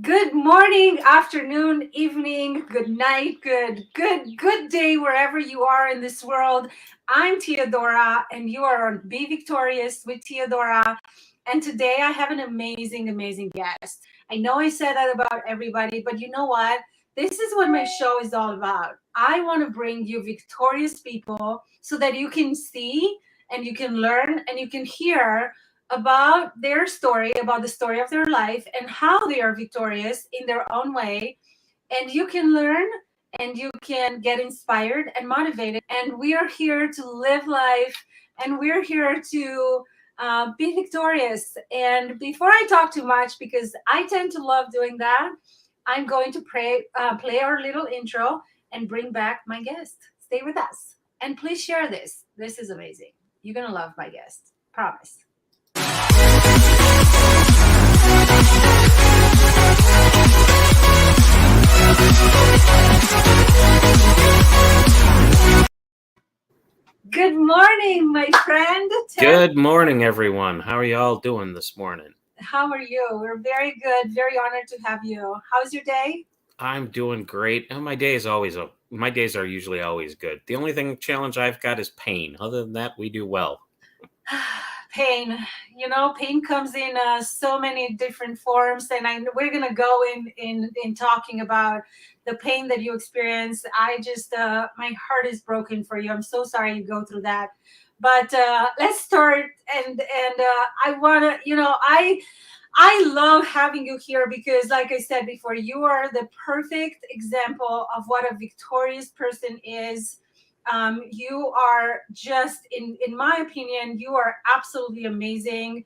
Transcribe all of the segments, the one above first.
Good morning, afternoon, evening, good night, good day wherever you are in this world. I'm Teodora and you are on Be Victorious with Teodora. And today I have an amazing guest. I know I said that about everybody, but you know what? This is what my show is all about. I want to bring you victorious people so that you can see and you can learn and you can hear about their story, about the story of their life, and how they are victorious in their own way. And you can learn and you can get inspired and motivated. And we are here to live life and we're here to be victorious. And before I talk too much, because I tend to love doing that, I'm going to play our little intro and bring back my guest. Stay with us. And please share this. This is amazing. You're going to love my guest. Promise. Good morning, my friend. Good morning, everyone. How are you all doing this morning? How are you? We're very good. Very honored to have you. How's your day? I'm doing great. And my days are usually always good. The only challenge I've got is pain. Other than that, we do well. Pain. Pain comes in so many different forms, and we're gonna go in talking about the pain that you experience. I just my heart is broken for you. I'm so sorry you go through that. But let's start, and I wanna, I love having you here because, like I said before, you are the perfect example of what a victorious person is. You are just, in my opinion, you are absolutely amazing.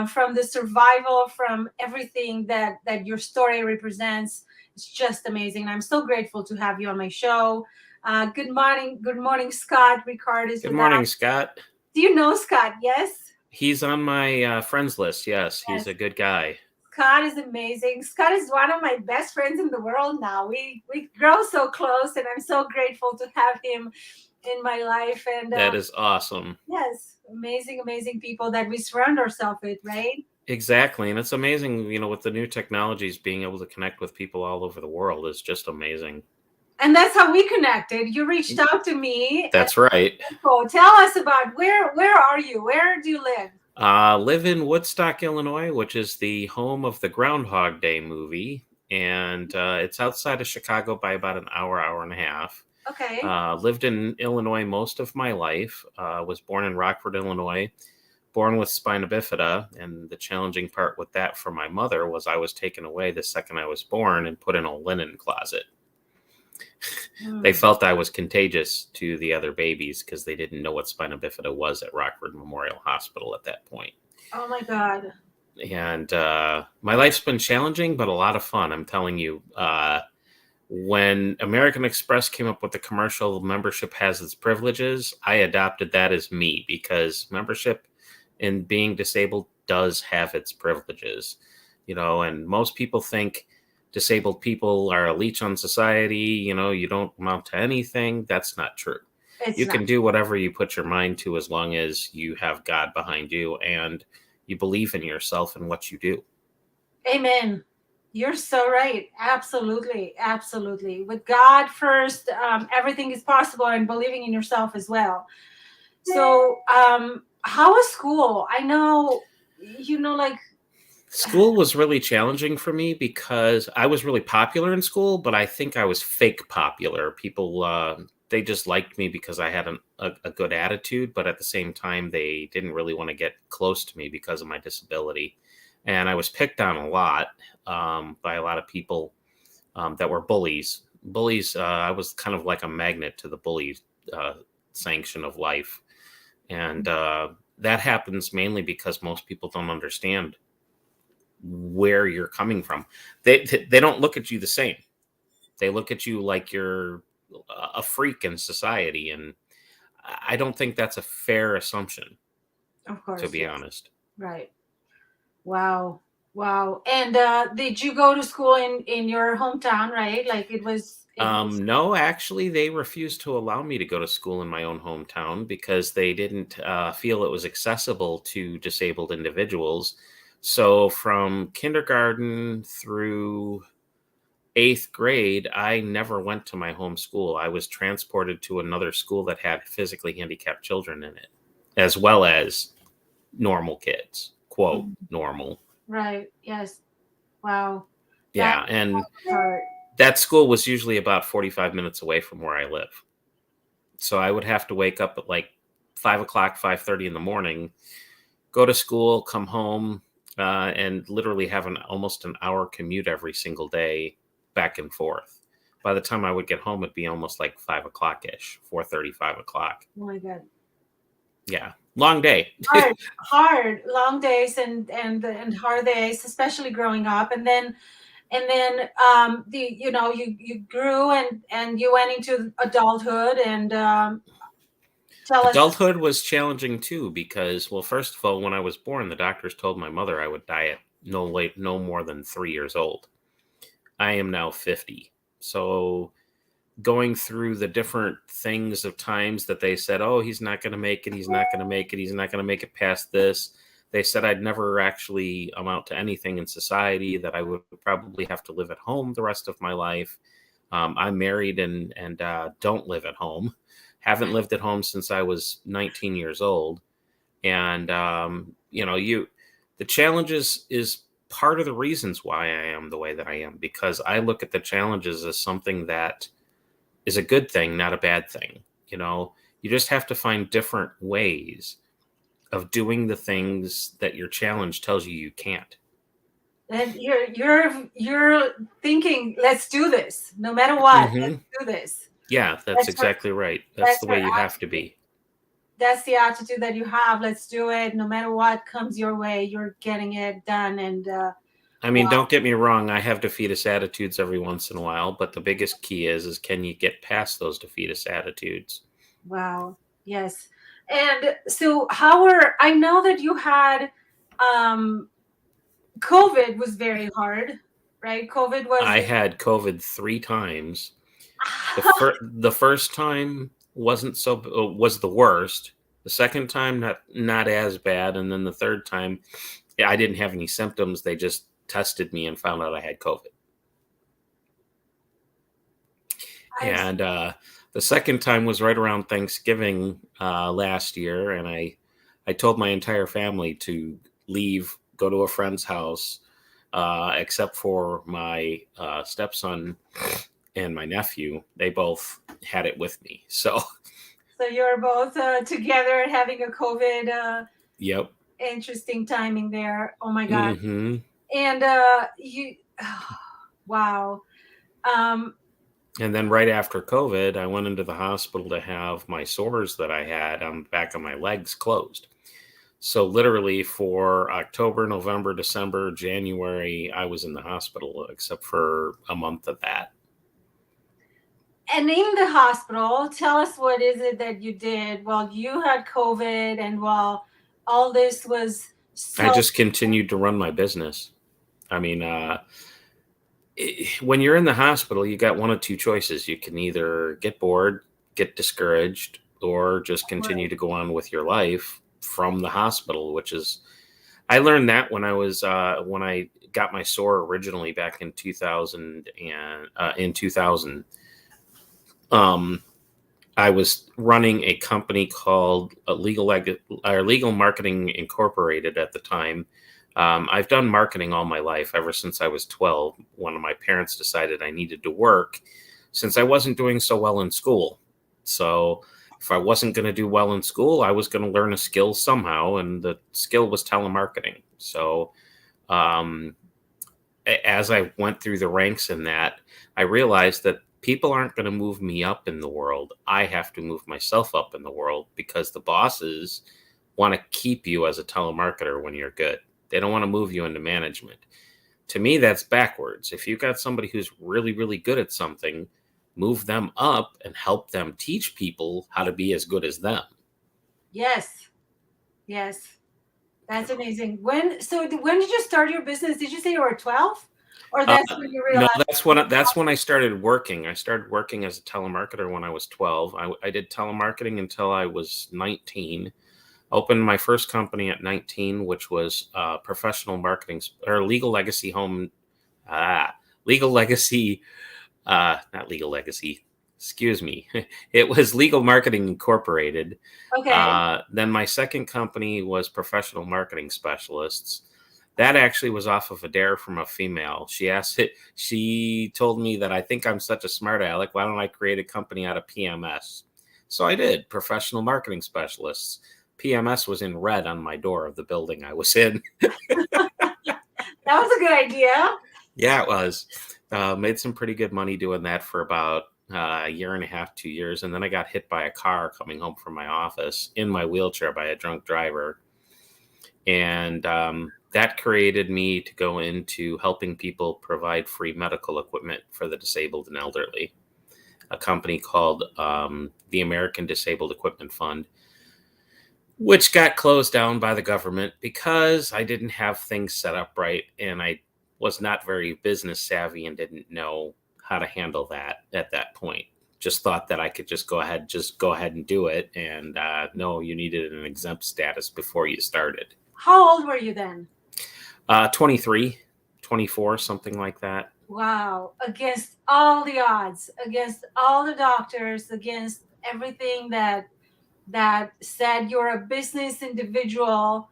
From the survival, from everything that your story represents, it's just amazing. I'm so grateful to have you on my show. Good morning, Scott. Ricard is Good with us. morning, Scott. Do you know Scott? Yes. He's on my friends list. Yes, he's Yes. a good guy. Scott is amazing. Scott is one of my best friends in the world now. We grow so close, and I'm so grateful to have him in my life. And That is awesome. yes, amazing people that we surround ourselves with, right? Exactly. And it's amazing, with the new technologies, being able to connect with people all over the world is just amazing. And that's how we connected. You reached out to me. That's right. So tell us about where are you? Where do you live? Live in Woodstock, Illinois, which is the home of the Groundhog Day movie. And it's outside of Chicago by about an hour and a half. Okay. Lived in Illinois most of my life. Was born in Rockford, Illinois. Born with spina bifida. And the challenging part with that for my mother was I was taken away the second I was born and put in a linen closet. They felt I was contagious to the other babies because they didn't know what spina bifida was at Rockford Memorial Hospital at that point. Oh my God. And my life's been challenging, but a lot of fun. I'm telling you, when American Express came up with the commercial membership has its privileges, I adopted that as me because membership in being disabled does have its privileges, and most people think disabled people are a leech on society. You don't amount to anything. That's not true. You can do whatever you put your mind to as long as you have God behind you and you believe in yourself and what you do. Amen. You're so right. Absolutely. With God first, everything is possible, and believing in yourself as well. So, how was school? I know, like. School was really challenging for me because I was really popular in school, but I think I was fake popular. People, they just liked me because I had a good attitude, but at the same time, they didn't really want to get close to me because of my disability. And I was picked on a lot by a lot of people that were bullies. Bullies, I was kind of like a magnet to the bully sanction of life. And that happens mainly because most people don't understand where you're coming from. They don't look at you the same. They look at you like you're a freak in society, and I don't think that's a fair assumption. Of course, to be yes. honest. Right. Wow. And did you go to school in your hometown? Right, like it was. No, actually, they refused to allow me to go to school in my own hometown because they didn't feel it was accessible to disabled individuals. So from kindergarten through 8th grade, I never went to my home school. I was transported to another school that had physically handicapped children in it, as well as normal kids, quote, Mhm. normal. Right. Yes. Wow. That Yeah. And hurt. that school was usually about 45 minutes away from where I live. So I would have to wake up at like 5 o'clock, 5:30 in the morning, go to school, come home, and literally have almost an hour commute every single day back and forth. By the time I would get home, it'd be almost like 5 o'clock ish, 4:30, 5 o'clock. Oh my God. Yeah, long day. Hard, long days and hard days, especially growing up. And then you grew and you went into adulthood and tell us. Adulthood was challenging too because, well, first of all, when I was born, the doctors told my mother I would die at no more than 3 years old. I am now 50, so going through the different things of times that they said, oh, he's not going to make it, he's not going to make it, he's not going to make it past this. They said I'd never actually amount to anything in society, that I would probably have to live at home the rest of my life. I'm married and don't live at home. Haven't lived at home since I was 19 years old. And the challenges is part of the reasons why I am the way that I am, because I look at the challenges as something that is a good thing, not a bad thing. You just have to find different ways of doing the things that your challenge tells you can't. And you're thinking, let's do this, no matter what. Hmm. Let's do this. Yeah, that's That's your exactly right. That's that's the your way you have to attitude. be. That's the attitude that you have. Let's do it, no matter what comes your way. You're getting it done, and I mean, wow, don't get me wrong. I have defeatist attitudes every once in a while, but the biggest key is can you get past those defeatist attitudes? wow, yes. And so, how were I know that you had um, COVID was very hard, right? COVID was. I had COVID 3 times. The first time was the worst. The second time not as bad, and then the third time, yeah, I didn't have any symptoms. They just tested me and found out I had COVID. I'm And the second time was right around Thanksgiving last year, and I told my entire family to leave, go to a friend's house, except for my stepson and my nephew. They both had it with me. So, So you're both together having a COVID. yep. Interesting timing there. Oh my God. Hmm. And you, wow. Um, And then right after COVID, I went into the hospital to have my sores that I had on the back of my legs closed. So literally for October, November, December, January, I was in the hospital except for a month of that. and in the hospital, tell us what is it that you did while you had COVID and while all this was I so. just continued to run my business. I mean, when you're in the hospital, you got one of two choices. You can either get bored, get discouraged, or just continue to go on with your life from the hospital, which is, I learned that when I got my sore originally back in 2000 and in 2000. I was running a company called Legal Marketing Incorporated at the time. I've done marketing all my life, ever since I was 12. One of my parents decided I needed to work since I wasn't doing so well in school. So if I wasn't going to do well in school, I was going to learn a skill somehow, and the skill was telemarketing. So um, as I went through the ranks in that, I realized that people aren't going to move me up in the world. I have to move myself up in the world, because the bosses want to keep you as a telemarketer when you're good. They don't want to move you into management. To me, that's backwards. If you've got somebody who's really, really good at something, move them up and help them teach people how to be as good as them. Yes, yes, that's amazing. When did you start your business? Did you say you were 12, or Uh, that's when you no, realized? that's when I started working. I started working as a telemarketer when I was 12. I did telemarketing until I was 19. Opened my first company at 19, which was professional marketing or legal legacy home, legal legacy, not legal legacy, excuse me. It was Legal Marketing Incorporated. Okay. Then my second company was Professional Marketing Specialists. That actually was off of a dare from a female. She told me that I think I'm such a smart aleck. Why don't I create a company out of PMS? So I did, Professional Marketing Specialists. PMS was in red on my door of the building I was in. That was a good idea. Yeah, it was. Made some pretty good money doing that for about a year and a half, 2 years. And then I got hit by a car coming home from my office in my wheelchair by a drunk driver. And that created me to go into helping people provide free medical equipment for the disabled and elderly. A company called the American Disabled Equipment Fund, which got closed down by the government because I didn't have things set up right, and I was not very business savvy and didn't know how to handle that at that point. Just thought that I could just go ahead and do it. And no, you needed an exempt status before you started. How old were you then? 23, 24, something like that. Wow. Against all the odds, against all the doctors, against everything that said you're a business individual.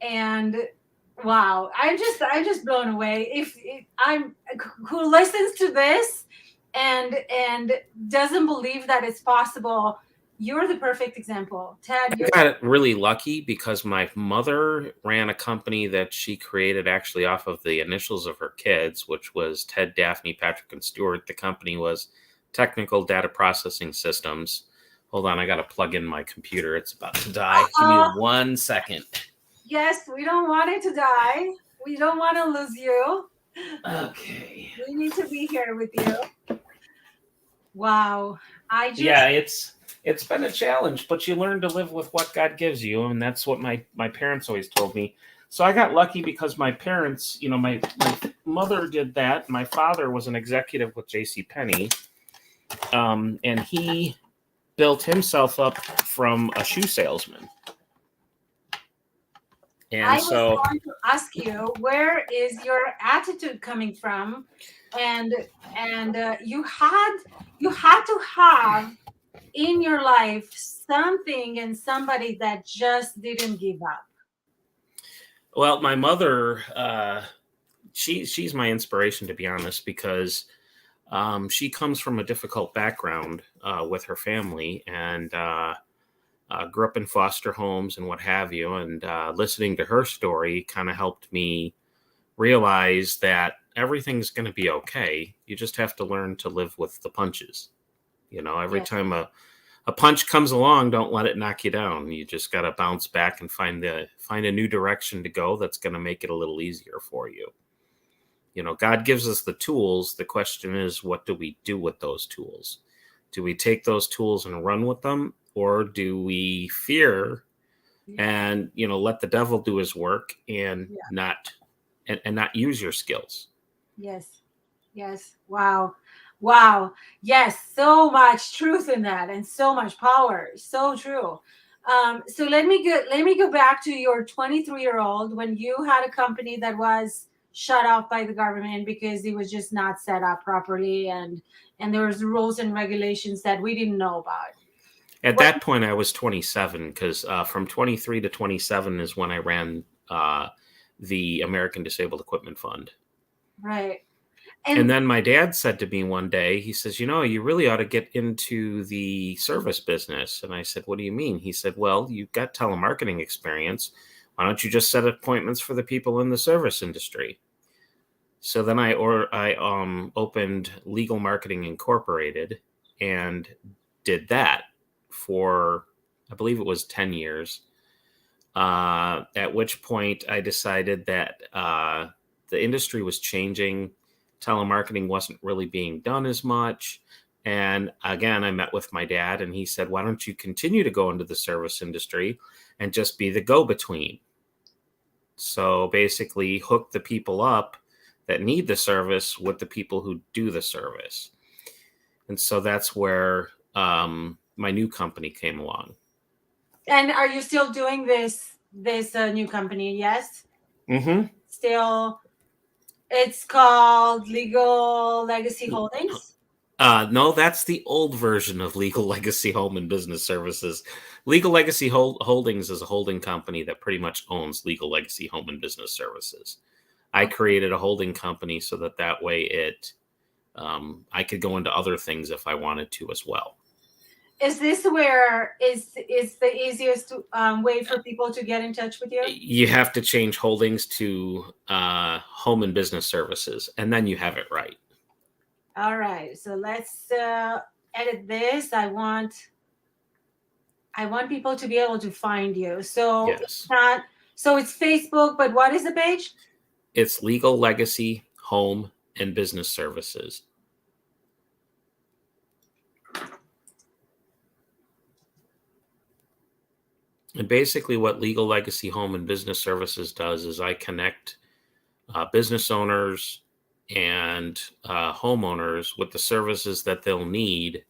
And wow, I'm just blown away. If I'm who listens to this and doesn't believe that it's possible, you're the perfect example, Ted. I got really lucky because my mother ran a company that she created actually off of the initials of her kids, which was Ted, Daphne, Patrick, and Stuart. The company was Technical Data Processing Systems. Hold on, I got to plug in my computer. It's about to die. Give me 1 second. Yes, we don't want it to die. We don't want to lose you. Okay. We need to be here with you. Wow. Yeah, it's been a challenge, but you learn to live with what God gives you, and that's what my parents always told me. So I got lucky because my parents, my mother did that. My father was an executive with J.C. Penney, and he built himself up from a shoe salesman. And I was going to ask you, where is your attitude coming from? And you had to have in your life something and somebody that just didn't give up. Well, my mother, she's my inspiration, to be honest, because she comes from a difficult background with her family, and grew up in foster homes and what have you. And listening to her story kind of helped me realize that everything's going to be okay. You just have to learn to live with the punches. Every time a punch comes along, don't let it knock you down. You just got to bounce back and find a new direction to go that's going to make it a little easier for you. God gives us the tools. The question is, what do we do with those tools? Do we take those tools and run with them, or do we fear and let the devil do his work and not use your skills? Yes. Wow. Yes, so much truth in that, and so much power. So true. So let me go back to your 23-year-old when you had a company that was shut off by the government because it was just not set up properly, and there was rules and regulations that we didn't know about. At that point, I was 27 because from 23 to 27 is when I ran the American Disabled Equipment Fund. Right. And then my dad said to me one day, he says, you really ought to get into the service business. And I said, what do you mean? He said, well, you've got telemarketing experience. Why don't you just set appointments for the people in the service industry? So then I opened Legal Marketing Incorporated and did that for, I believe it was 10 years. At which point I decided that the industry was changing. Telemarketing wasn't really being done as much. And again, I met with my dad and he said, why don't you continue to go into the service industry and just be the go-between? So basically hook the people up that need the service with the people who do the service. And so that's where my new company came along. And are you still doing this new company? Yes. Mm-hmm. Still, it's called Legal Legacy Holdings. No, that's the old version of Legal Legacy Home and Business Services. Legal Legacy Holdings is a holding company that pretty much owns Legal Legacy Home and Business Services. I Okay. created a holding company so that way I could go into other things if I wanted to as well. Is this where is the easiest way for people to get in touch with you? You have to change holdings to home and business services, and then you have it right. All right. So let's edit this. I want people to be able to find you. So it's Yes. not. So it's Facebook, but what is the page? It's Legal Legacy Home and Business Services. And basically, what Legal Legacy Home and Business Services does is I connect business owners and homeowners with the services that they'll need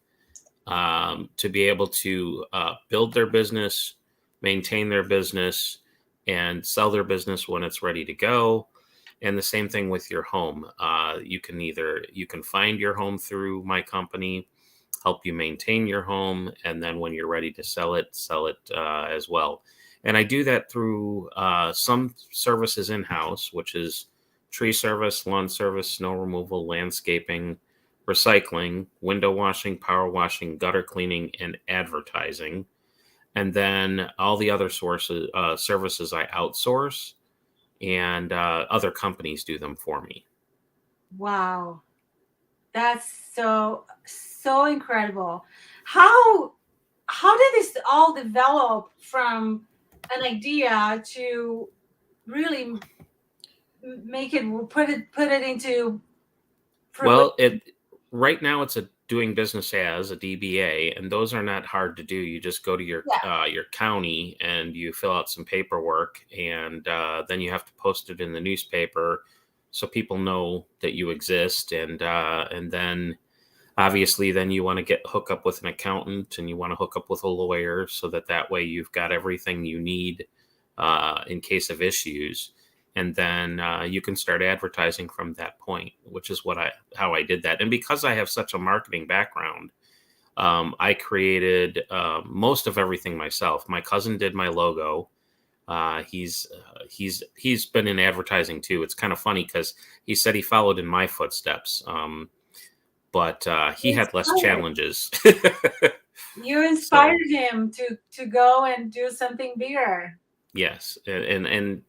to be able to build their business, maintain their business, and sell their business when it's ready to go. And the same thing with your home. You can find your home through my company, help you maintain your home, and then when you're ready to sell it as well. And I do that through some services in-house, which is tree service, lawn service, snow removal, landscaping, recycling, window washing, power washing, gutter cleaning, and advertising. And then all the other services I outsource, and other companies do them for me. Wow, that's so incredible. How did this all develop from an idea to really make it put it into fruition? Well, right now it's a doing business as a DBA, and those are not hard to do. You just go to your county and you fill out some paperwork, and then you have to post it in the newspaper so people know that you exist, and then obviously then you want to hook up with an accountant, and you want to hook up with a lawyer so that way you've got everything you need in case of issues, and then you can start advertising from that point, which is how I did that. And because I have such a marketing background, I created most of everything myself. My cousin did my logo. He's been in advertising too. It's kind of funny because he said he followed in my footsteps, but he had less challenges. You inspired him to go and do something bigger. Yes, and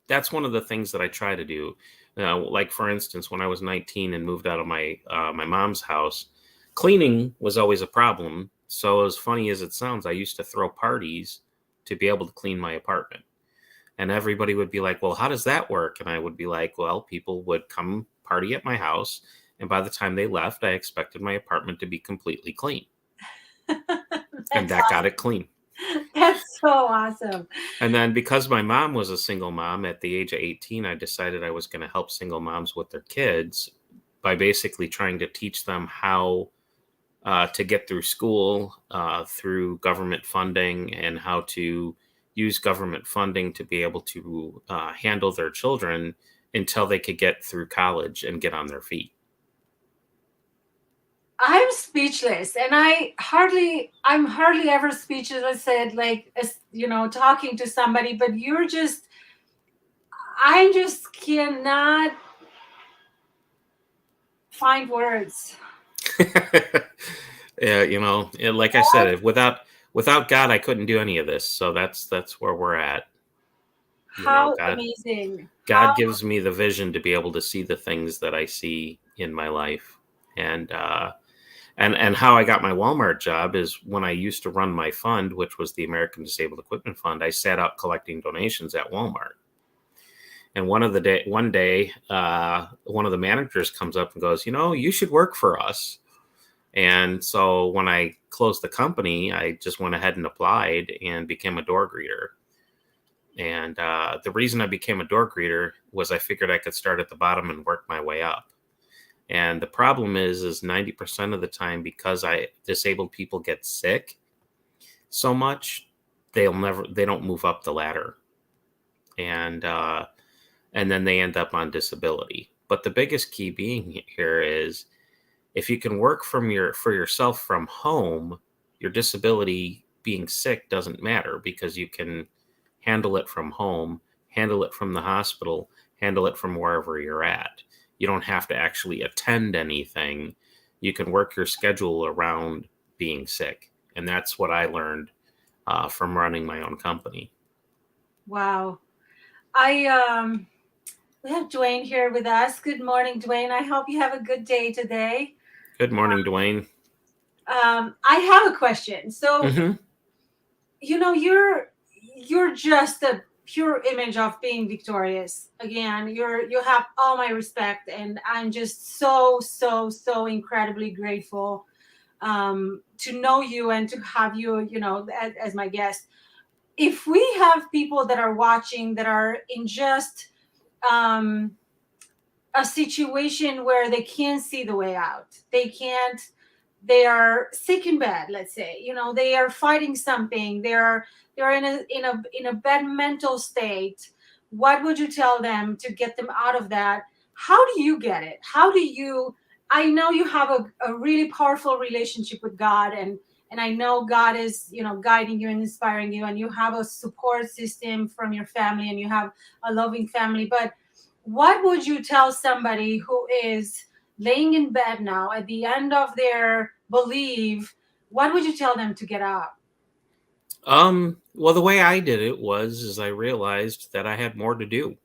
that's one of the things that I try to do. Like for instance, when I was 19 and moved out of my mom's house, cleaning was always a problem. So as funny as it sounds, I used to throw parties to be able to clean my apartment, and everybody would be like, "Well, how does that work?" And I would be like, "Well, people would come party at my house, and by the time they left, I expected my apartment to be completely clean." And that got it clean. That's so awesome. And then because my mom was a single mom at the age of 18, I decided I was going to help single moms with their kids by basically trying to teach them how to get through school through government funding, and how to use government funding to be able to handle their children until they could get through college and get on their feet. I'm speechless, and I'm hardly ever speechless at, like, talking to somebody, but I just cannot find words. Yeah, like I said, without God, I couldn't do any of this. So that's where we're at. How amazing. God gives me the vision to be able to see the things that I see in my life. And how I got my Walmart job is when I used to run my fund, which was the American Disabled Equipment Fund. I sat out collecting donations at Walmart. And one day, one of the managers comes up and goes, "You should work for us." And so when I closed the company, I just went ahead and applied and became a door greeter. And the reason I became a door greeter was I figured I could start at the bottom and work my way up. And the problem is 90% of the time, because disabled people get sick so much, they don't move up the ladder, and then they end up on disability. But the biggest key being here is if you can work for yourself from home, your disability being sick doesn't matter because you can handle it from home, handle it from the hospital, handle it from wherever you're at. You don't have to actually attend anything. You can work your schedule around being sick. And that's what I learned from running my own company. Wow. We have Dwayne here with us. Good morning, Dwayne. I hope you have a good day today. Good morning, Dwayne. I have a question. So, Mm-hmm. you're just a pure image of being victorious. Again, you have all my respect, and I'm just so incredibly grateful to know you and to have you, as my guest. If we have people that are watching that are in just um, a situation where they can't see the way out, they are sick in bed, let's say, they are fighting something, they're in a bad mental state, what would you tell them to get them out of that? How do you get it? How do you I know you have a really powerful relationship with God, and I know God is, guiding you and inspiring you, and you have a support system from your family, and you have a loving family. But what would you tell somebody who is laying in bed now at the end of their belief? What would you tell them to get up? Well, the way I did it is I realized that I had more to do.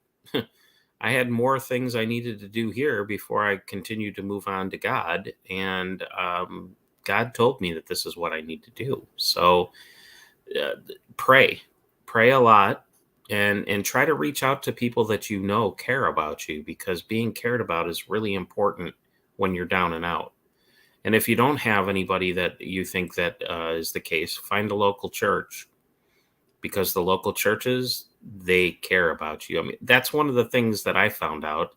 I had more things I needed to do here before I continued to move on to God. And God told me that this is what I need to do. So uh, pray, pray a lot, and try to reach out to people that you know care about you, because being cared about is really important when you're down and out. And if you don't have anybody that you think that is the case, find a local church, because the local churches, they care about you. I mean, that's one of the things that I found out.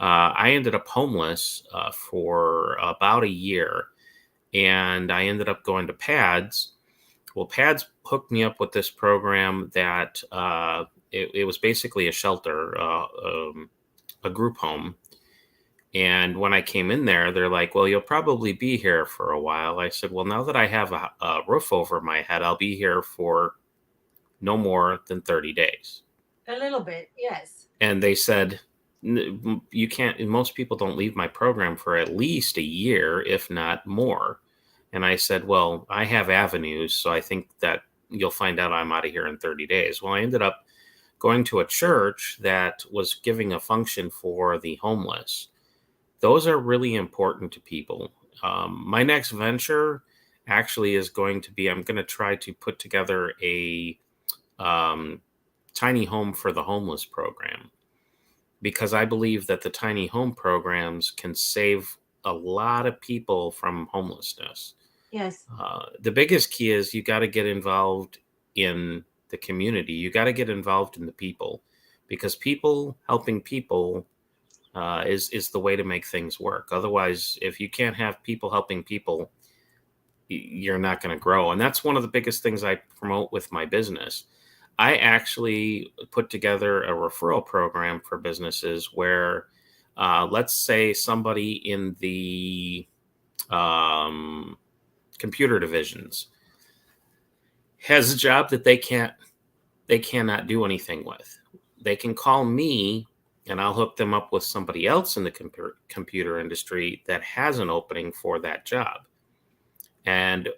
I ended up homeless for about a year, and I ended up going to PADS. Well, PADS hooked me up with this program that it was basically a shelter, a group home. And when I came in there, they're like, well, you'll probably be here for a while. I said, well, now that I have a roof over my head, I'll be here for no more than 30 days. A little bit, yes. And they said, you can't, most people don't leave my program for at least a year, if not more. And I said, well, I have avenues, so I think that you'll find out I'm out of here in 30 days. Well, I ended up going to a church that was giving a function for the homeless. Those are really important to people. My next venture actually is going to be, I'm going to try to put together a tiny home for the homeless program, because I believe that the tiny home programs can save a lot of people from homelessness. Yes. The biggest key is you got to get involved in the community. You got to get involved in the people, because people helping people is the way to make things work. Otherwise, if you can't have people helping people, you're not going to grow. And that's one of the biggest things I promote with my business. I actually put together a referral program for businesses where, let's say, somebody in the computer divisions has a job that they cannot do anything with. They can call me, and I'll hook them up with somebody else in the computer industry that has an opening for that job. And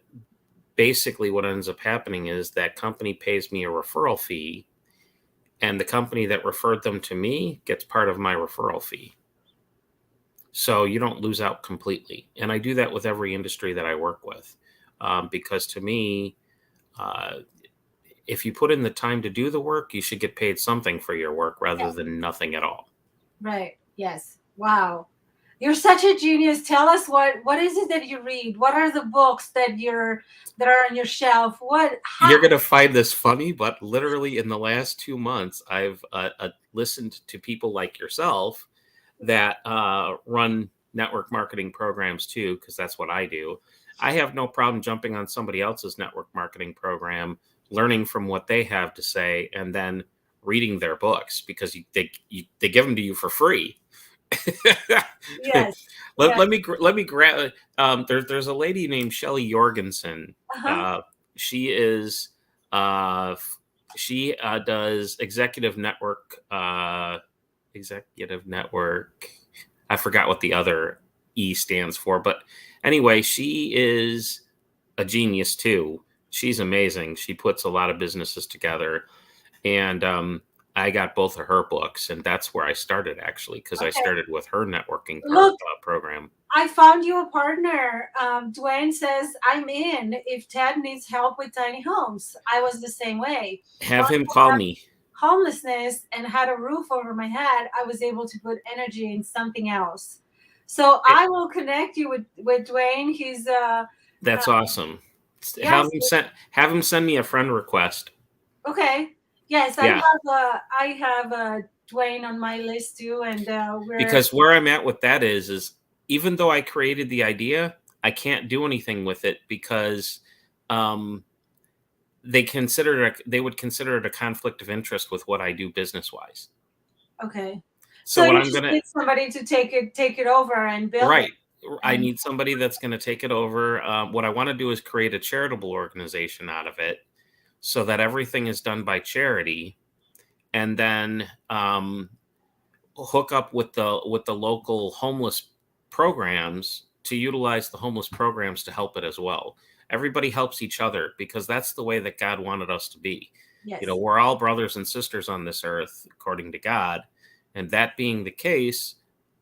basically what ends up happening is that company pays me a referral fee, and the company that referred them to me gets part of my referral fee. So you don't lose out completely. And I do that with every industry that I work with, because to me, uh, if you put in the time to do the work, you should get paid something for your work rather than nothing at all. Right. Yes. Wow. You're such a genius. Tell us what is it that you read? What are the books that are on your shelf? You're going to find this funny, but literally in the last 2 months, I've listened to people like yourself that run network marketing programs too, because that's what I do. I have no problem jumping on somebody else's network marketing program learning from what they have to say, and then reading their books, because they give them to you for free. Yes. Let me grab. There's a lady named Shelley Jorgensen. Uh-huh. Uh, she is she does executive network. I forgot what the other E stands for, but anyway, she is a genius too. She's amazing. She puts a lot of businesses together, and I got both of her books, and that's where I started, actually, because I Okay. started with her networking Look, program. I found you a partner. Dwayne says, I'm in if Ted needs help with tiny homes. I was the same way. Have Once him I call got me. homelessness and had a roof over my head, I was able to put energy in something else. So Eh, I will connect you with Dwayne. He's That's awesome. yes, Have him send me a friend request. okay. Yes, Yeah, I have Dwayne on my list too, and we're because where I'm at with that is even though I created the idea, I can't do anything with it because um, they would consider it a conflict of interest with what I do business wise. okay. So So what you I'm just gonna need somebody to take it over and build it. Right. I And need somebody that's going to take it over. What I want to do is create a charitable organization out of it, so that everything is done by charity, and then hook up with the local homeless programs to utilize the homeless programs to help it as well. Everybody helps each other, because that's the way that God wanted us to be. yes, We're all brothers and sisters on this earth according to God, and that being the case,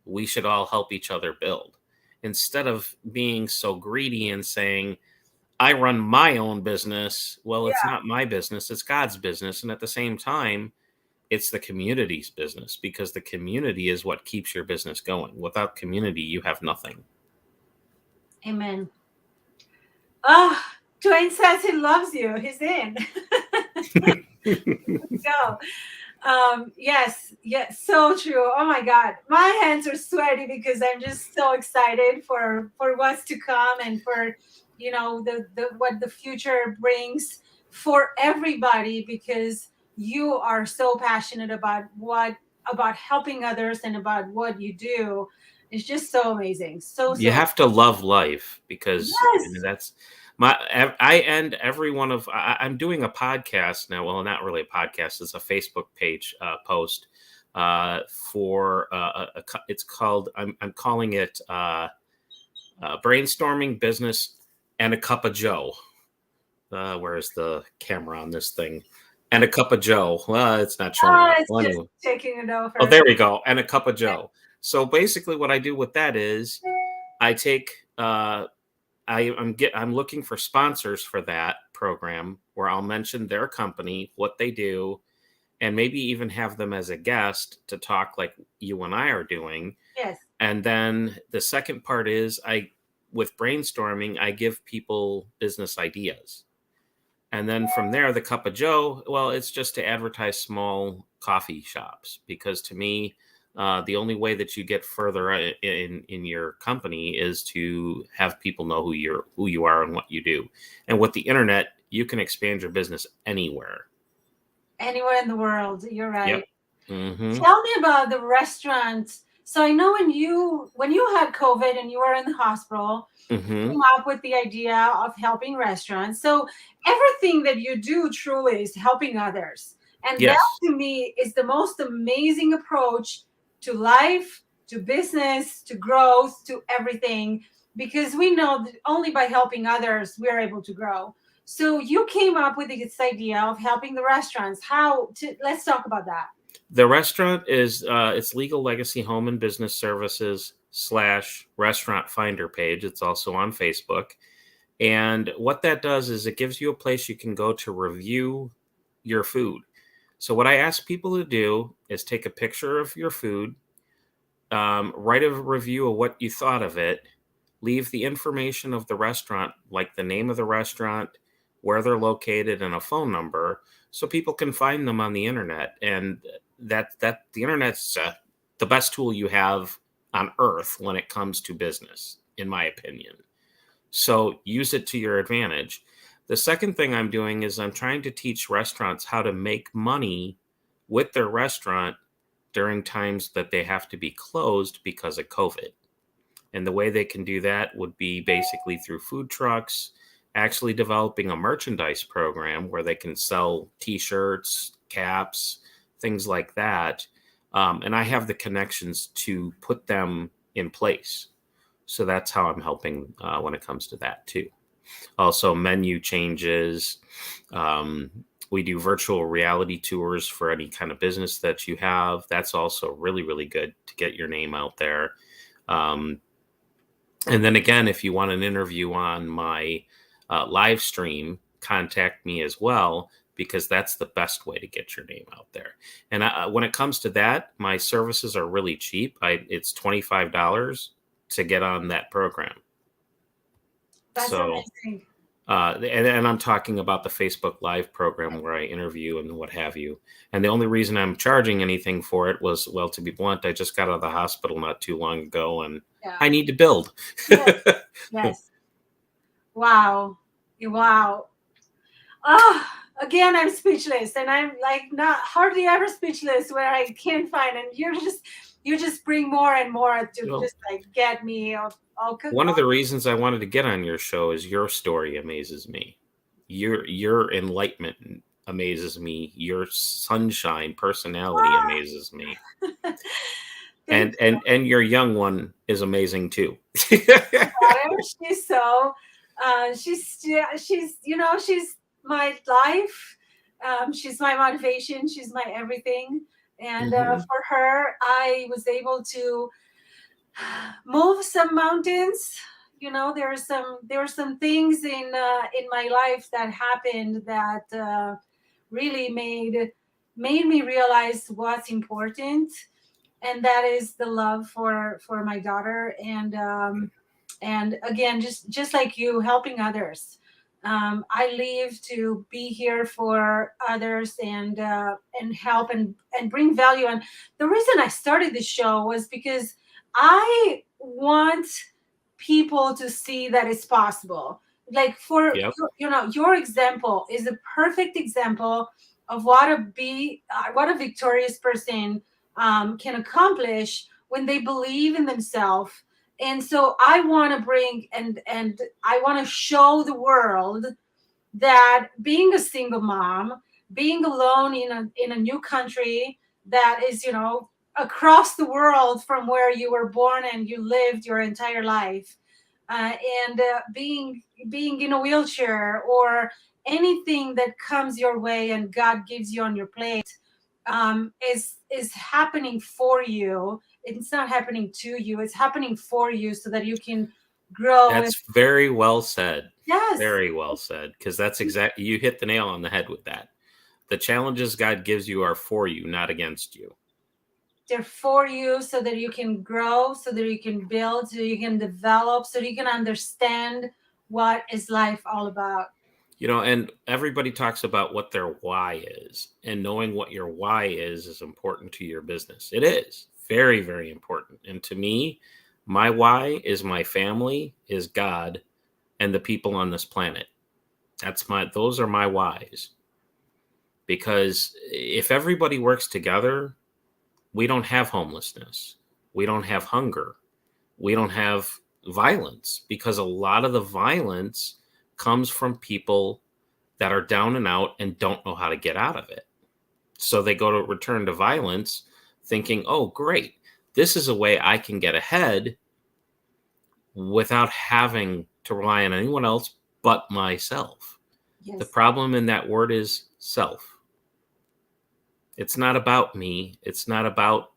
we should all help each other build, instead of being so greedy and saying, I run my own business. Well, it's yeah, not my business, it's God's business. And at the same time, it's the community's business, because the community is what keeps your business going. Without community, you have nothing. amen. Ah, Dwayne says he loves you. He's in. Go. Yes, yes, so true. Oh my God, my hands are sweaty because I'm just so excited for what's to come, and for the what the future brings for everybody, because you are so passionate about helping others and about what you do. It's just so amazing. You So have to love life, because yes. that's my. I end every one of. I'm doing a podcast now. Well, not really a podcast. It's a Facebook page post for it's called. I'm calling it brainstorming business and a cup of Joe. Where's the camera on this thing? And a cup of Joe. Well, it's not showing up. It's Well, just anyway. taking it Oh, over. there we go. And a cup of Joe. So basically, what I do with that is I take I'm looking for sponsors for that program, where I'll mention their company, what they do, and maybe even have them as a guest to talk like you and I are doing. Yes. And then the second part is with brainstorming, I give people business ideas. And then from there, the cup of Joe, well, it's just to advertise small coffee shops, because to me, the only way that you get further in your company is to have people know who you are and what you do. And with the internet, you can expand your business anywhere. Anywhere in the world. You're Yep. right. Mm-hmm. Tell me about the restaurant. So I know when you had COVID and you were in the hospital, you Mm-hmm. came up with the idea of helping restaurants. So everything that you do truly is helping others. And that Yes. to me is the most amazing approach to life, to business, to growth, to everything, because we know that only by helping others we're able to grow. So you came up with this idea of helping the restaurants. Let's talk about that. The restaurant is it's Legal Legacy Home and Business Services / Restaurant Finder page. It's also on Facebook. And what that does is it gives you a place you can go to review your food. So, what I ask people to do is take a picture of your food, write a review of what you thought of it, leave the information of the restaurant, like the name of the restaurant, where they're located, and a phone number, so people can find them on the internet. And that the internet's the best tool you have on earth when it comes to business, in my opinion. So use it to your advantage. The second thing I'm doing is I'm trying to teach restaurants how to make money with their restaurant during times that they have to be closed because of COVID. And the way they can do that would be basically through food trucks, actually developing a merchandise program where they can sell t-shirts, caps, things like that. And I have the connections to put them in place. So that's how I'm helping when it comes to that too. Also, menu changes. Um, we do virtual reality tours for any kind of business that you have. That's also really, really good to get your name out there. Um, and then again, if you want an interview on my live stream, contact me as well, because that's the best way to get your name out there. And when it comes to that, my services are really cheap. It's $25 to get on that program. That's So, amazing. and I'm talking about the Facebook Live program where I interview and what have you. And the only reason I'm charging anything for it was, well, to be blunt, I just got out of the hospital not too long ago, and Yeah. I need to build. Yes. Yes. Wow. Wow. Oh, again, I'm speechless, and I'm like not hardly ever speechless where I can't find. And you just bring more and more to Well, just like get me all one of the reasons I wanted to get on your show is your story amazes me. Your enlightenment amazes me. Your sunshine personality amazes me. Thank And your young one is amazing too. daughter. She's so, she's she's my life. She's my motivation. She's my everything. And Mhm. for her, I was able to move some mountains. There were some things in my life that happened that really made me realize what's important, and that is the love for my daughter. And again, just like you, helping others. I live to be here for others, and help and bring value. And the reason I started this show was because I want people to see that it's possible. Like for Yep. your example is a perfect example of what a victorious person can accomplish when they believe in themselves. And so I want to bring and I want to show the world that being a single mom, being alone in a new country that is, across the world from where you were born and you lived your entire life, and being in a wheelchair or anything that comes your way and God gives you on your plate, is happening for you. It's not happening to you. It's happening for you so that you can grow. That's very well said. Yes, Very well said. Because that's exactly, you hit the nail on the head with that. The challenges God gives you are for you, not against you. they're for you so that you can grow, so that you can build, so you can develop, so that you can understand what is life all about. And everybody talks about what their why is, and knowing what your why is important to your business. It is very, very important. And to me, my why is my family, is God, and the people on this planet. Those are my whys. Because if everybody works together, we don't have homelessness. We don't have hunger. We don't have violence, because a lot of the violence comes from people that are down and out and don't know how to get out of it. So they go to return to violence thinking, oh, great, this is a way I can get ahead without having to rely on anyone else but myself. The Yes. problem in that word is self. It's not about me. It's not about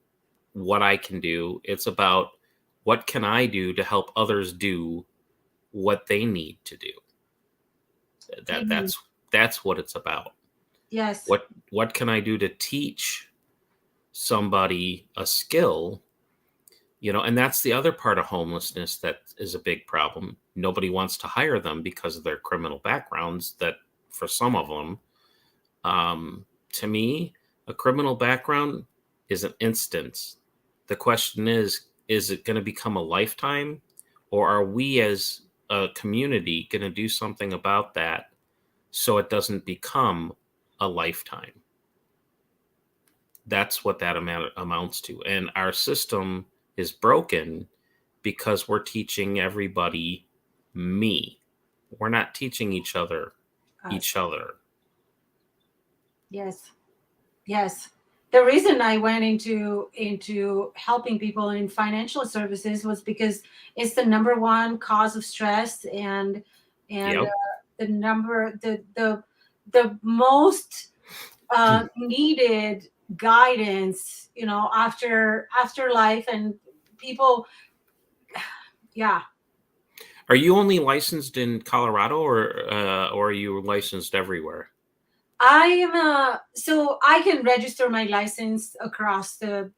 what I can do. It's about what can I do to help others do what they need to do. That Amen. that's what it's about. Yes. What can I do to teach somebody a skill? And that's the other part of homelessness that is a big problem. Nobody wants to hire them because of their criminal backgrounds. That for some of them, to me, a criminal background is an instance. The question is it going to become a lifetime, or are we as a community going to do something about that so it doesn't become a lifetime. That's what that amounts to. And our system is broken because we're teaching everybody me. We're not teaching each other Us. each other. Yes. Yes. The reason I went into helping people in financial services was because it's the number one cause of stress, and Yep. the most needed guidance, after life, and people. Yeah. Are you only licensed in Colorado, or are you licensed everywhere? I am so I can register my license across the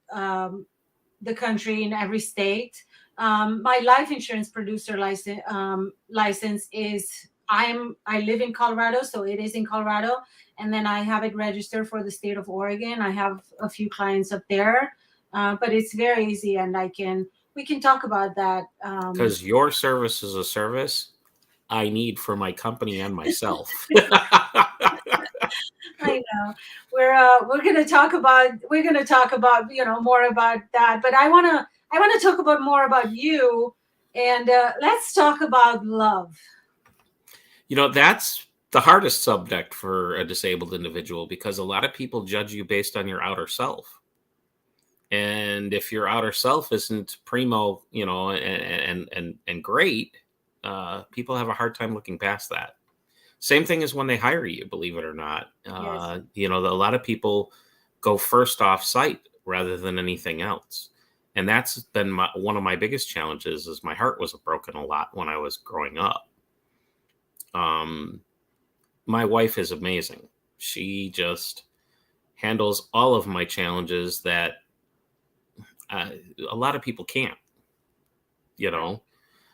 country in every state. My life insurance producer license is I live in Colorado, so it is in Colorado, and then I have it registered for the state of Oregon. I have a few clients up there, but it's very easy, and we can talk about that. Because your service is a service I need for my company and myself. I know we're gonna talk about more about that, but I wanna talk about more about you, and let's talk about love. That's the hardest subject for a disabled individual because a lot of people judge you based on your outer self. And if your outer self isn't primo, and great, people have a hard time looking past that. Same thing as when they hire you, believe it or not. Yes. A lot of people go first off site rather than anything else. And that's been one of my biggest challenges is my heart was broken a lot when I was growing up. My wife is amazing. She just handles all of my challenges that a lot of people can't, you Right. know.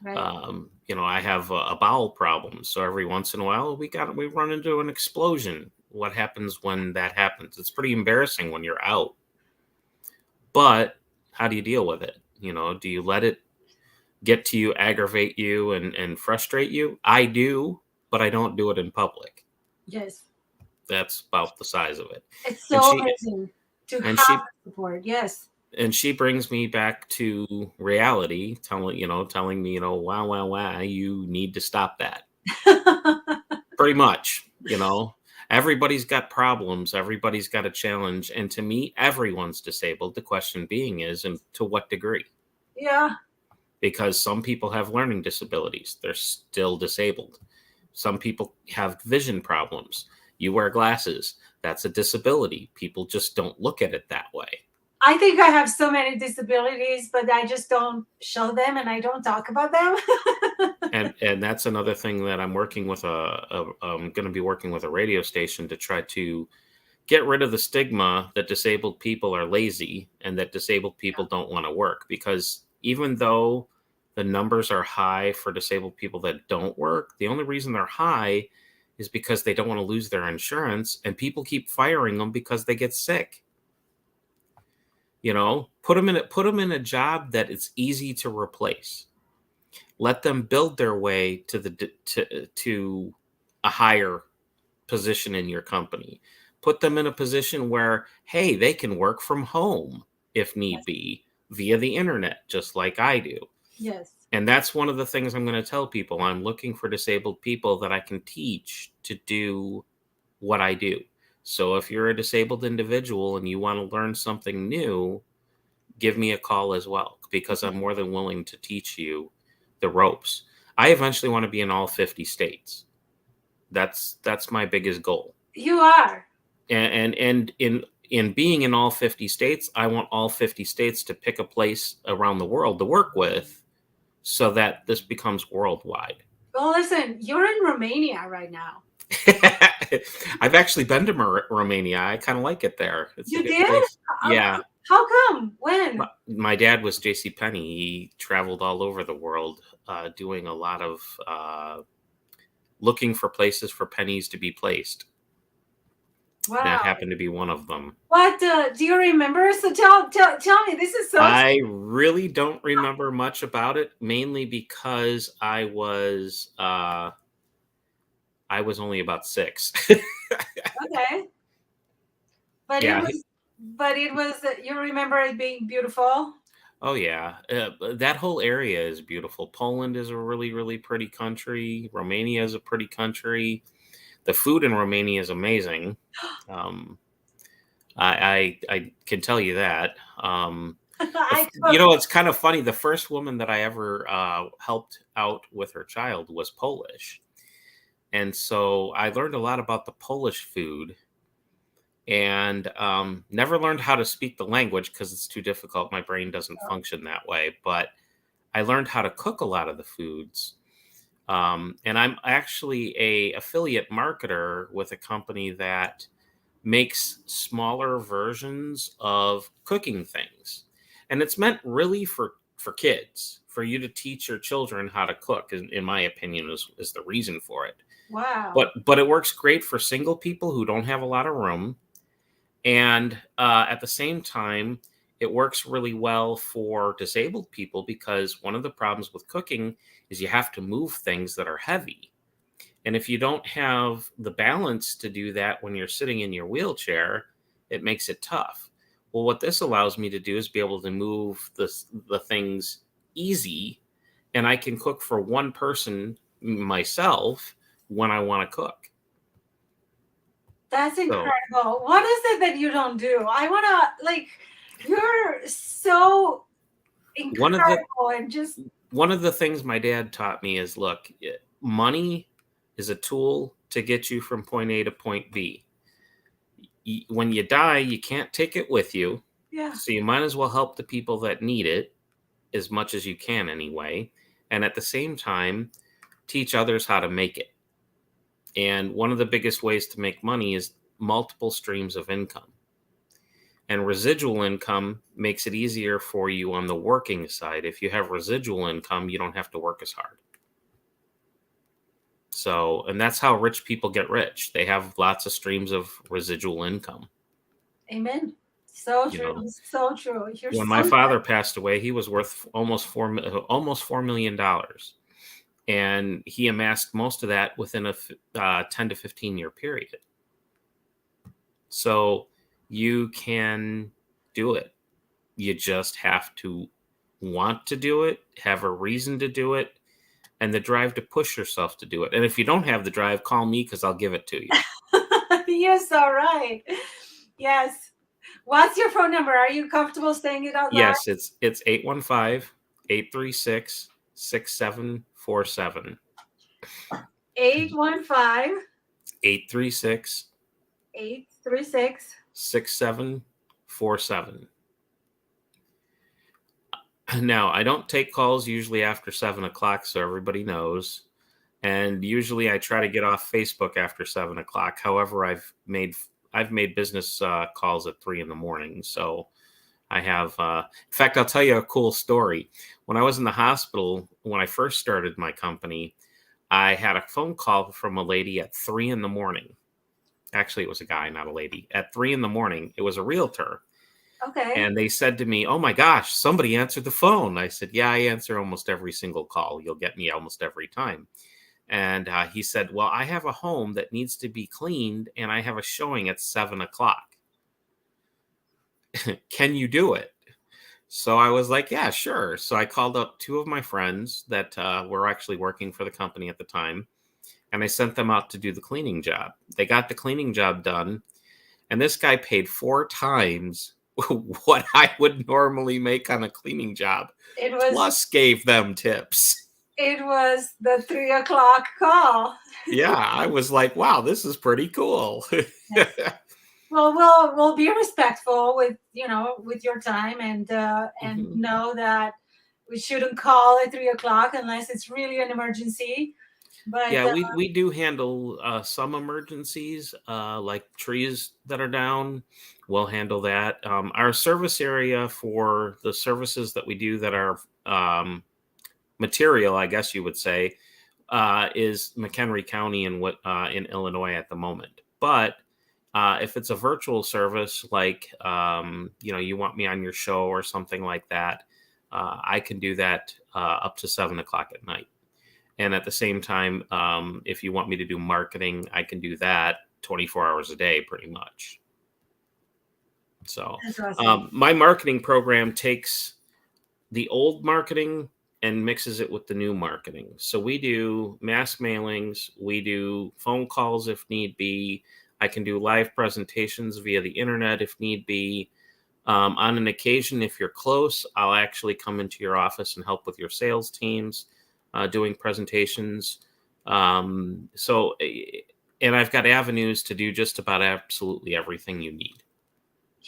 Right. I have a bowel problem, so every once in a while we run into an explosion. What happens when that happens? It's pretty embarrassing when you're out, but how do you deal with it? Do you let it get to you, aggravate you, and frustrate you? I do, but I don't do it in public. Yes. That's about the size of it. It's And so she amazing to and have she support. Yes. and she brings me back to reality, telling me, wow, you need to stop that. Pretty much, everybody's got problems, everybody's got a challenge, and to me, everyone's disabled. The question being is, and to what degree? Yeah. Because some people have learning disabilities, they're still disabled. Some people have vision problems. You wear glasses, that's a disability. People just don't look at it that way. I think I have so many disabilities, but I just don't show them and I don't talk about them. And that's another thing that I'm working with I'm going to be working with a radio station to try to get rid of the stigma that disabled people are lazy and that disabled people don't want to work, because even though the numbers are high for disabled people that don't work, the only reason they're high is because they don't want to lose their insurance, and people keep firing them because they get sick. Put them in a job that it's easy to replace. Let them build their way to a higher position in your company. Put them in a position where, hey, they can work from home if need Yes. be via the internet, just like I do. Yes. And that's one of the things I'm going to tell people. I'm looking for disabled people that I can teach to do what I do. So if you're a disabled individual and you want to learn something new, give me a call as well, because I'm more than willing to teach you the ropes. I eventually want to be in all 50 states. That's my biggest goal. You are. And in being in all 50 states, I want all 50 states to pick a place around the world to work with so that this becomes worldwide. Well, listen, you're in Romania right now. I've actually been to Romania. I kind of like it there. It's a You good did? place. Yeah. How come? When? My dad was J.C. Penney. He traveled all over the world doing a lot of looking for places for pennies to be placed. Wow. That happened to be one of them. What do you remember? So tell me. This is so. I really don't remember much about it, mainly because I was I was only about 6. Okay. But it Yeah. was, you remember it being beautiful? Oh yeah. That whole area is beautiful. Poland is a really, really pretty country. Romania is a pretty country. The food in Romania is amazing. Um, I can tell you that. I You know, cooked. it's kind of funny. The first woman that I ever helped out with her child was Polish, and so I learned a lot about the Polish food, and never learned how to speak the language because it's too difficult. My brain doesn't function that way. But I learned how to cook a lot of the foods. And I'm actually a affiliate marketer with a company that makes smaller versions of cooking things, and it's meant really for kids, for you to teach your children how to cook. In my opinion, is the reason for it. Wow. But it works great for single people who don't have a lot of room, and at the same time, it works really well for disabled people because one of the problems with cooking is you have to move things that are heavy. And if you don't have the balance to do that when you're sitting in your wheelchair, it makes it tough. Well, what this allows me to do is be able to move the things easy, and I can cook for one person myself when I want to cook. That's So incredible. What is it that you don't do? I want to, like, you're so one of the incredible and just, one of the things my dad taught me is, look, money is a tool to get you from point A to point B. When you die, you can't take it with you. yeah. So you might as well help the people that need it as much as you can anyway. And at the same time, teach others how to make it. And one of the biggest ways to make money is multiple streams of income. And residual income makes it easier for you on the working side. If you have residual income, you don't have to work as hard. So, and that's how rich people get rich. They have lots of streams of residual income. Amen. So You true. know, So true. You're when so my father right. passed away, he was worth almost $4 million, and he amassed most of that within a 10 to 15 year period. So you can do it. You just have to want to do it, have a reason to do it, and the drive to push yourself to do it. And if you don't have the drive, call me because I'll give it to you. You're so right. Yes. What's your phone number? Are you comfortable saying it out loud? Yes, it's 815-836-6747. 815 836 836. 6747. Now, I don't take calls usually after 7 o'clock, so everybody knows. And usually I try to get off Facebook after 7 o'clock. However, I've made business calls at 3 in the morning. So I have, in fact, I'll tell you a cool story. When I was in the hospital, when I first started my company, I had a phone call from a lady at 3 in the morning. Actually, it was a guy, not a lady. At 3 in the morning, it was a realtor. Okay. And they said to me, "Oh my gosh, somebody answered the phone." I said, "Yeah, I answer almost every single call. You'll get me almost every time." And he said, "Well, I have a home that needs to be cleaned, and I have a showing at 7 o'clock. Can you do it?" So I was like, "Yeah, sure." So I called up two of my friends that were actually working for the company at the time, and I sent them out to do the cleaning job. They got the cleaning job done, and this guy paid 4 times what I would normally make on a cleaning job, It was plus gave them tips. it was the 3 o'clock call. Yeah, I was like, wow, this is pretty cool. Yes. Well, we'll be respectful with, with your time, and Mhm. know that we shouldn't call at 3 o'clock unless it's really an emergency. But Yeah, we do handle some emergencies, like trees that are down. We'll handle that. Our service area for the services that we do that are material, I guess you would say, is McHenry County in Illinois at the moment. But if it's a virtual service, like you want me on your show or something like that, I can do that up to 7 o'clock at night. And at the same time, if you want me to do marketing, I can do that 24 hours a day, pretty much. So That's awesome. my marketing program takes the old marketing and mixes it with the new marketing. So we do mass mailings, we do phone calls if need be. I can do live presentations via the internet if need be. On an occasion, if you're close, I'll actually come into your office and help with your sales teams doing presentations. And I've got avenues to do just about absolutely everything you need.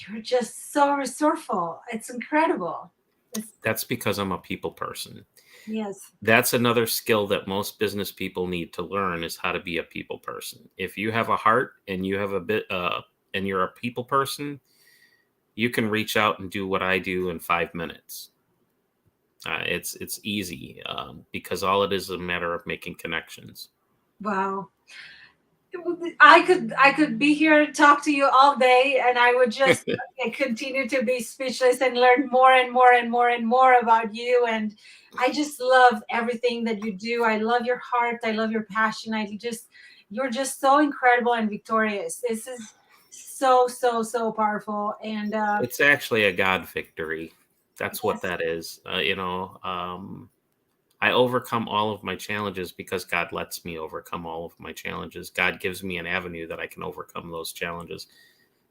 You're just so resourceful. It's incredible. That's because I'm a people person. Yes. That's another skill that most business people need to learn, is how to be a people person. If you have a heart and you have and you're a people person, you can reach out and do what I do in 5 minutes. It's easy because all it is a matter of making connections. Wow. I could be here to talk to you all day, and I would just continue to be speechless and learn more and more and more and more about you. And I just love everything that you do. I love your heart. I love your passion. You're just so incredible and victorious. This is so powerful. And It's actually a God victory. That's what yes, that is. I overcome all of my challenges because God lets me overcome all of my challenges. God gives me an avenue that I can overcome those challenges.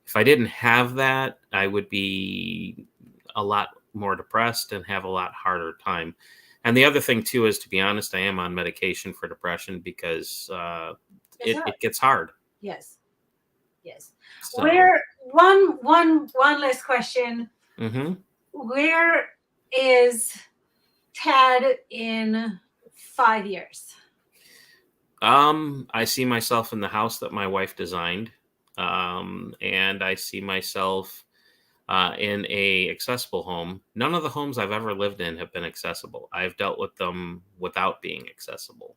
If I didn't have that, I would be a lot more depressed and have a lot harder time. And the other thing too is, to be honest, I am on medication for depression because it gets hard. yes, yes. So, Where one last question. mhm. Where is Ted in 5 years? I see myself in the house that my wife designed, and I see myself in a accessible home. None of the homes I've ever lived in have been accessible. I've dealt with them without being accessible.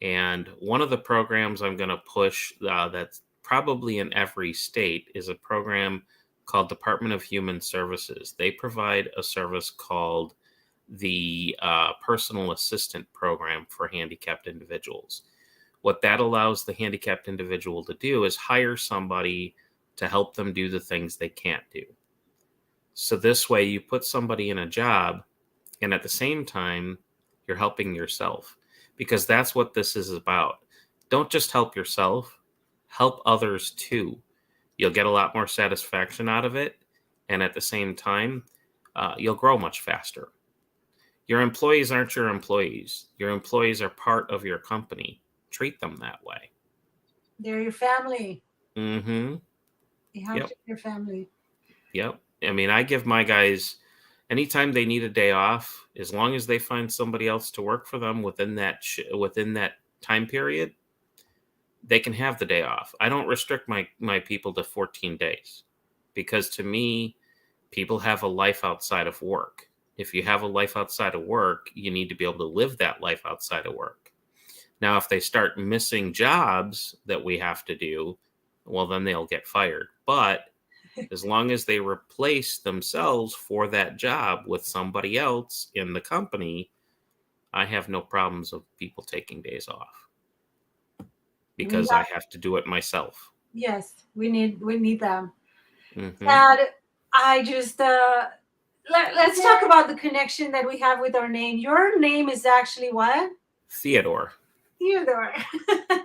And one of the programs I'm going to push that's probably in every state is a program called Department of Human Services. They provide a service called the Personal Assistant Program for handicapped individuals. What that allows the handicapped individual to do is hire somebody to help them do the things they can't do. So this way you put somebody in a job, and at the same time, you're helping yourself, because that's what this is about. Don't just help yourself, help others too. You'll get a lot more satisfaction out of it. And at the same time, you'll grow much faster. Your employees aren't your employees. Your employees are part of your company. Treat them that way. They're your family. Mm-hmm. You have Yep. to be your family. Yep. I mean, I give my guys, anytime they need a day off, as long as they find somebody else to work for them within that time period, they can have the day off. I don't restrict my people to 14 days, because to me, people have a life outside of work. If you have a life outside of work, you need to be able to live that life outside of work. Now, if they start missing jobs that we have to do, well, then they'll get fired. But as long as they replace themselves for that job with somebody else in the company, I have no problems of people taking days off, because I have to do it myself. Yes, we need them. Mm-hmm. And I just let's talk about the connection that we have with our name. Your name is actually what? Theodore. Theodore.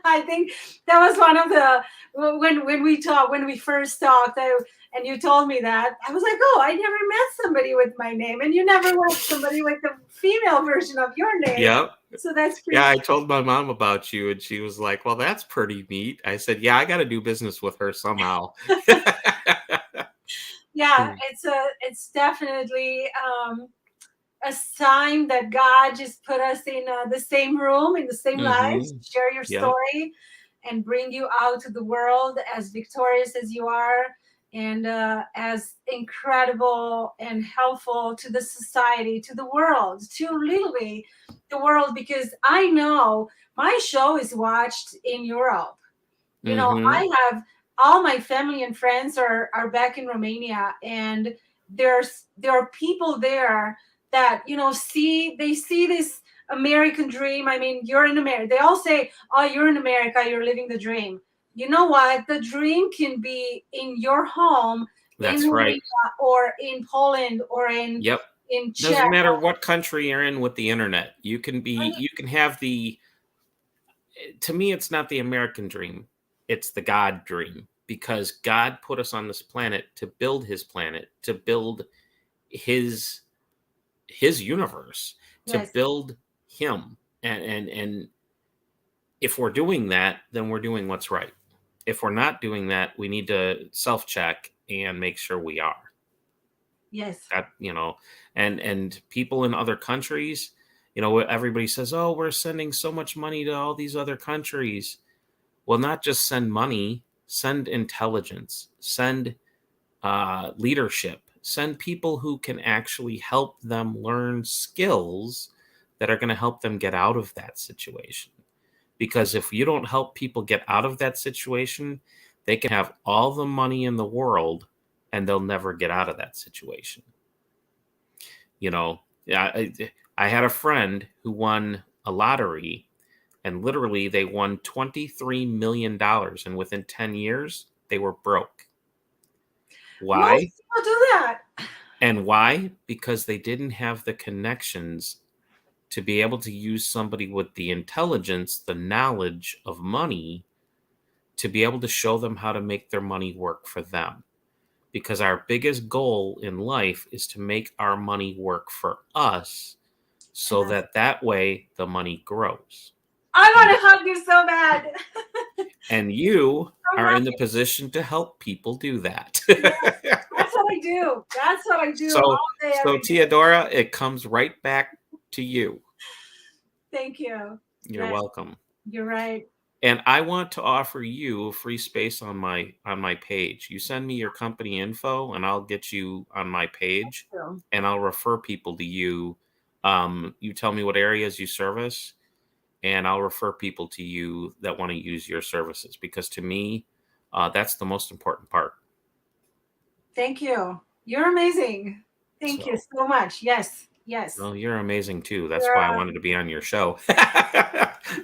I think that was one of the when we first talked, and you told me that, I was like, oh, I never met somebody with my name, and you never met somebody with the female version of your name. Yep. So that's pretty. Yeah, I told my mom about you, and she was like, well, that's pretty neat. I said, yeah, I got to do business with her somehow. Yeah, it's definitely a sign that God just put us in the same room, in the same lives, Mm-hmm. share your Yep. story, and bring you out to the world as victorious as you are, and as incredible and helpful to the society, to the world, to literally the world, because I know my show is watched in Europe. You know, Mm-hmm. I have all my family and friends are back in Romania, and there are people there that, you know, see this American dream. I mean, you're in America. They all say, oh, you're in America, you're living the dream. You know what? The dream can be in your home in That's right. Romania or in Poland or in Yep. Czech. Doesn't matter what country you're in with the internet. You can I mean, have to me, it's not the American dream. It's the God dream, because God put us on this planet to build his planet, to build his universe, to yes, build him. And if we're doing that, then we're doing what's right. If we're not doing that, we need to self-check and make sure we are. yes, That, and people in other countries, everybody says, oh, we're sending so much money to all these other countries. Well, not just send money, send intelligence, send leadership, send people who can actually help them learn skills that are going to help them get out of that situation. Because if you don't help people get out of that situation, they can have all the money in the world and they'll never get out of that situation. I had a friend who won a lottery, and literally they won $23 million. And within 10 years, they were broke. most Why? people do that. And why? Because they didn't have the connections to be able to use somebody with the intelligence, the knowledge of money, to be able to show them how to make their money work for them. Because our biggest goal in life is to make our money work for us, so that way the money grows. I And, want to hug you so bad. and you So are much. in the position to help people do that. Yes, that's what I do. That's what I do all so, day, so every day. Teodora, it comes right back to you. Thank you. You're Yes, welcome. you're right. And I want to offer you a free space on my page. You send me your company info and I'll get you on my page, So, and I'll refer people to you. You tell me what areas you service, and I'll refer people to you that want to use your services, because to me, that's the most important part. thank you. You're amazing. Thank you So, so much. Yes, yes. well, you're amazing too. That's You're, why I wanted to be on your show.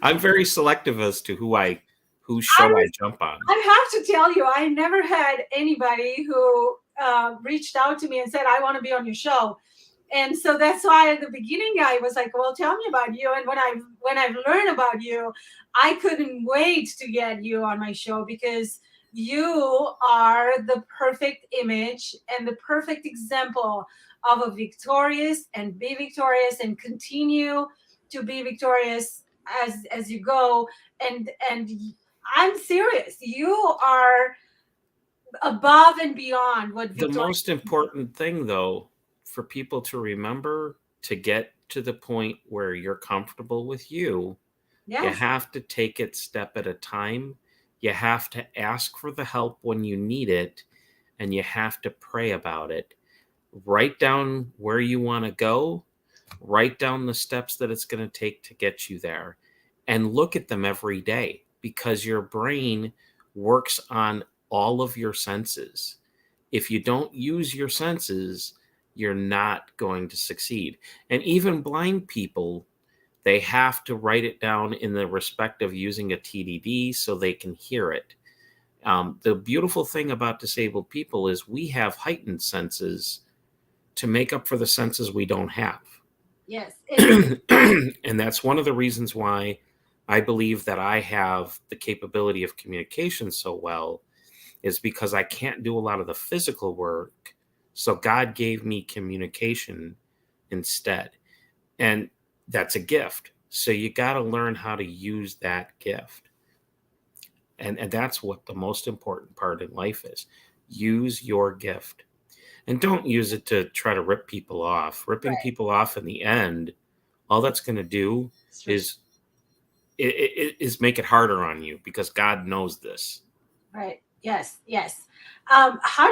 I'm very selective as to whose I show I was, jump on. I have to tell you, I never had anybody who reached out to me and said, I want to be on your show. And so that's why at the beginning I was like, well, tell me about you. And when I've learned about you, I couldn't wait to get you on my show, because you are the perfect image and the perfect example of a victorious, and be victorious and continue to be victorious as you go. And I'm serious. You are above and beyond what The victorious. most important thing, though, for people to remember, to get to the point where you're comfortable with you Yes, have to take it step at a time. You have to ask for the help when you need it, and you have to pray about it. Write down where you want to go, write down the steps that it's going to take to get you there, and look at them every day, because your brain works on all of your senses. If you don't use your senses, you're not going to succeed. And even blind people, they have to write it down in the respect of using a TDD so they can hear it. The beautiful thing about disabled people is we have heightened senses to make up for the senses we don't have. yes. And that's one of the reasons why I believe that I have the capability of communication so well, is because I can't do a lot of the physical work. So God gave me communication instead. And that's a gift. So you got to learn how to use that gift. And that's what the most important part in life is. Use your gift. And don't use it to try to rip people off. Ripping Right. people off in the end, all that's going to do is make it harder on you, because God knows this. Right. Yes. Yes. How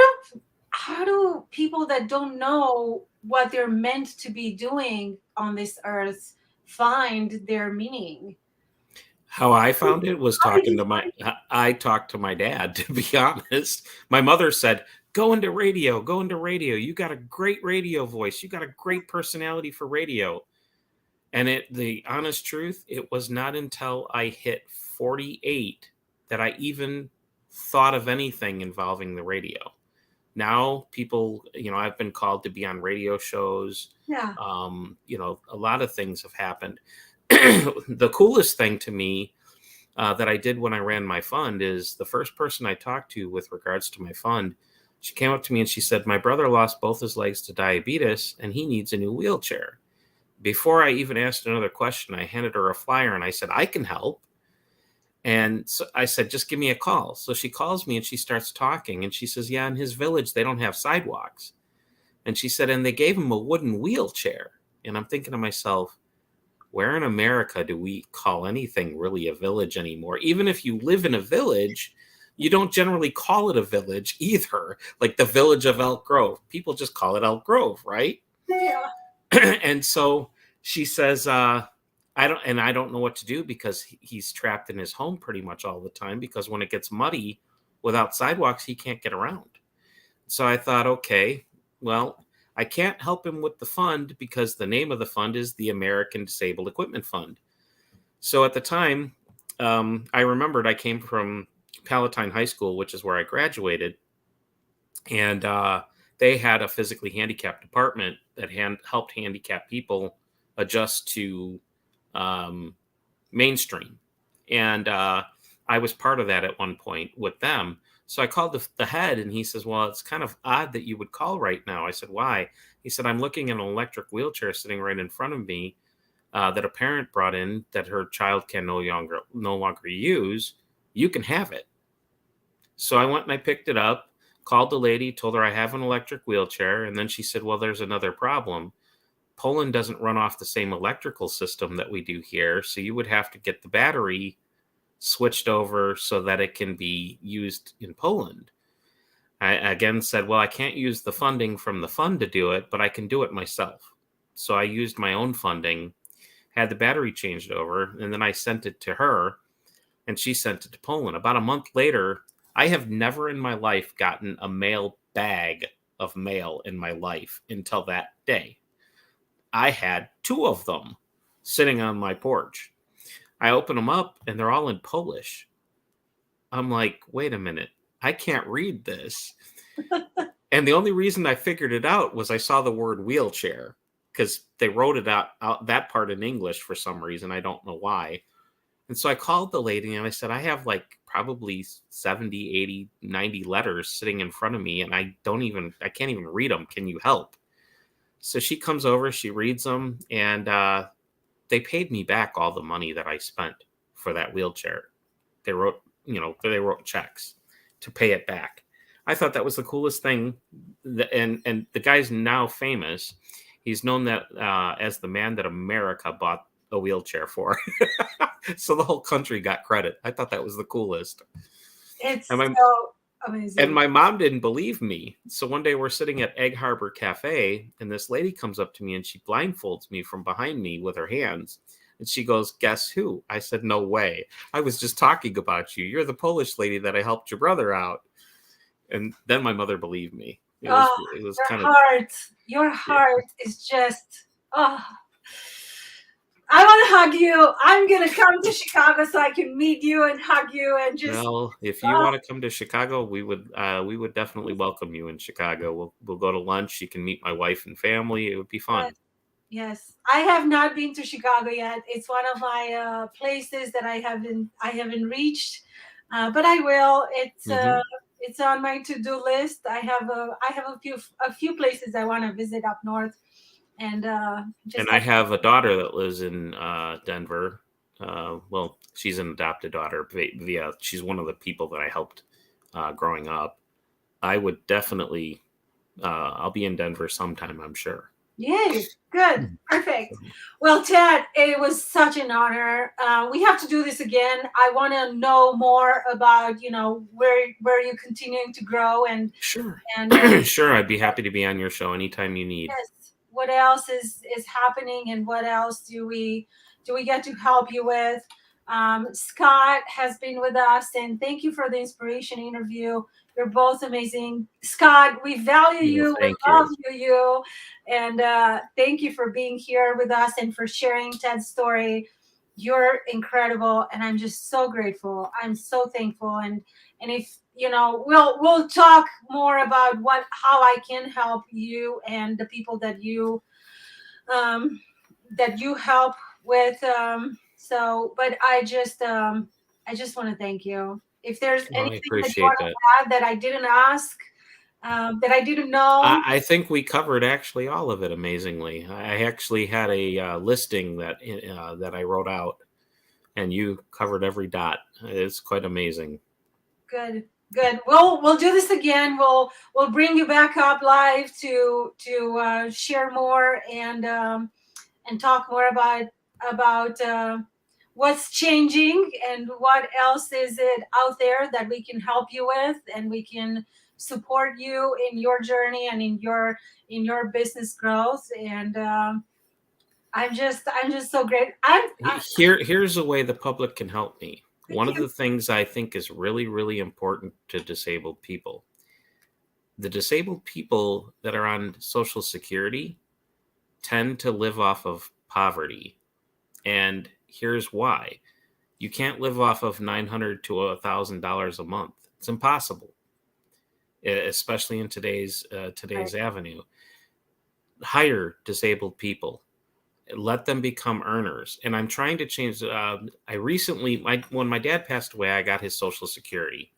do people that don't know what they're meant to be doing on this earth find their meaning? How I found it was How did you I talked to my dad, to be honest. My mother said, go into radio, You got a great radio voice. You got a great personality for radio. And the honest truth, it was not until I hit 48 that I even thought of anything involving the radio. Now people, I've been called to be on radio shows. Yeah. A lot of things have happened. The coolest thing to me that I did when I ran my fund is the first person I talked to with regards to my fund. She came up to me and she said, my brother lost both his legs to diabetes and he needs a new wheelchair. Before I even asked another question, I handed her a flyer and I said, I can help. And so I said, just give me a call. So she calls me and she starts talking and she says, yeah, in his village, they don't have sidewalks. And she said, and they gave him a wooden wheelchair. And I'm thinking to myself, where in America do we call anything really a village anymore? Even if you live in a village, you don't generally call it a village either. Like the village of Elk Grove. People just call it Elk Grove, right? Yeah. And so she says, I don't know what to do because he's trapped in his home pretty much all the time because when it gets muddy without sidewalks, he can't get around. So I thought, okay, well, I can't help him with the fund because the name of the fund is the American Disabled Equipment Fund. So at the time, I remembered I came from Palatine High School, which is where I graduated. And they had a physically handicapped department that helped handicapped people adjust to mainstream. And I was part of that at one point with them. So I called the head and he says, well, it's kind of odd that you would call right now. I said, why? He said, I'm looking at an electric wheelchair sitting right in front of me that a parent brought in that her child can no longer use. You can have it. So I went and I picked it up, called the lady, told her I have an electric wheelchair. And then she said, well, there's another problem. Poland doesn't run off the same electrical system that we do here. So you would have to get the battery switched over so that it can be used in Poland. I again said, well, I can't use the funding from the fund to do it, but I can do it myself. So I used my own funding, had the battery changed over, and then I sent it to her, and she sent it to Poland. About a month later, I have never in my life gotten a mail bag of mail in my life until that day. I had 2 of them sitting on my porch. I open them up and they're all in Polish. I'm like, wait a minute, I can't read this. And the only reason I figured it out was I saw the word wheelchair because they wrote it out that part in English for some reason. I don't know why. And so I called the lady and I said, I have like probably 70, 80, 90 letters sitting in front of me and I can't even read them. Can you help? So she comes over, she reads them, and they paid me back all the money that I spent for that wheelchair. They wrote checks to pay it back. I thought that was the coolest thing. And the guy's now famous. He's known that as the man that America bought a wheelchair for. So the whole country got credit. I thought that was the coolest. It's so amazing. And my mom didn't believe me. So one day we're sitting at Egg Harbor Cafe and this lady comes up to me and she blindfolds me from behind me with her hands. And she goes, guess who? I said, no way. I was just talking about you. You're the Polish lady that I helped your brother out. And then my mother believed me. It was your kind heart, your heart is just, I want to hug you. I'm going to come to Chicago so I can meet you and hug you and just. Well, if you want to come to Chicago, we would definitely welcome you in Chicago. We'll go to lunch. You can meet my wife and family. It would be fun. Yes. I have not been to Chicago yet. It's one of my places that I haven't reached, but I will. It's on my to-do list. I have a few places I want to visit up north. And I have a daughter that lives in Denver. Well, she's an adopted daughter. She's one of the people that I helped growing up. I would definitely, I'll be in Denver sometime, I'm sure. Yay, good, perfect. Well, Ted, it was such an honor. We have to do this again. I want to know more about, where you're continuing to grow and sure. And sure, I'd be happy to be on your show anytime you need. Yes. What else is happening and what else do we get to help you with? Scott has been with us and thank you for the inspiration interview. You're both amazing. Scott, we value Well, you. We thank love you. you. And thank you for being here with us and for sharing Ted's story. You're incredible. And I'm just so grateful. I'm so thankful. And if we'll talk more about how I can help you and the people um, that you help with. But I just want to thank you. If there's Well, I anything that you appreciate want that. to add that I didn't ask, that I didn't know, I think we covered actually all of it amazingly. I actually had a listing that I wrote out, and you covered every dot. It's quite amazing. good, good. We'll do this again. We'll bring you back up live to share more and talk more about what's changing and what else is it out there that we can help you with, and we can support you in your journey and in your business growth. And I'm just so great. Here's a way the public can help me. Thank One of you. the things I think is really, really important to disabled people. The disabled people that are on Social Security tend to live off of poverty. And here's why. You can't live off of $900 to $1,000 a month. It's impossible, especially in today's Right. avenue. Hire disabled people, let them become earners. And I'm trying to change. I recently, when my dad passed away, I got his Social Security,